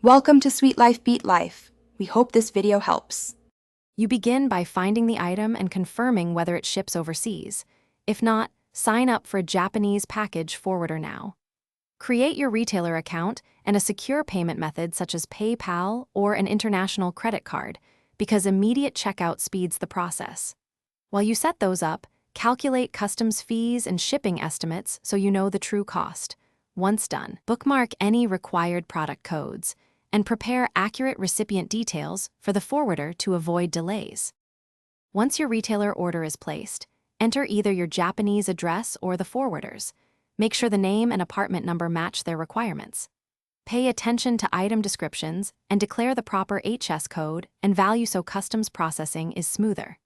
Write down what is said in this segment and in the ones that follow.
Welcome to Sweet Life Beat Life. We hope this video helps. You begin by finding the item and confirming whether it ships overseas. If not, sign up for a Japanese package forwarder now. Create your retailer account and a secure payment method such as PayPal or an international credit card, because immediate checkout speeds the process. While you set those up, calculate customs fees and shipping estimates so you know the true cost. Once done, bookmark any required product codes and prepare accurate recipient details for the forwarder to avoid delays. Once your retailer order is placed, enter either your Japanese address or the forwarder's. Make sure the name and apartment number match their requirements. Pay attention to item descriptions and declare the proper HS code and value so customs processing is smoother.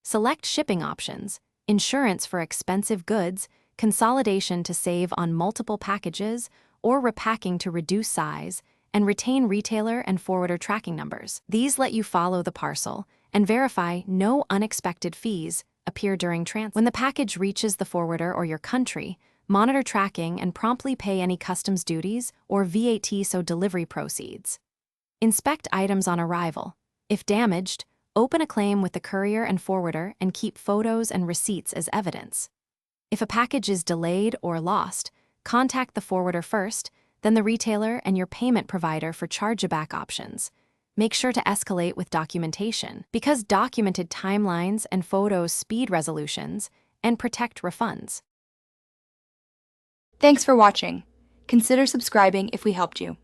Select shipping options, insurance for expensive goods, consolidation to save on multiple packages, or repacking to reduce size, and retain retailer and forwarder tracking numbers. These let you follow the parcel and verify no unexpected fees appear during transit. When the package reaches the forwarder or your country, monitor tracking and promptly pay any customs duties or VAT so delivery proceeds. Inspect items on arrival. If damaged, open a claim with the courier and forwarder and keep photos and receipts as evidence. If a package is delayed or lost, contact the forwarder first, then the retailer and your payment provider for chargeback options. Make sure to escalate with documentation, because documented timelines and photos speed resolutions and protect refunds. Thanks for watching. Consider subscribing if we helped you.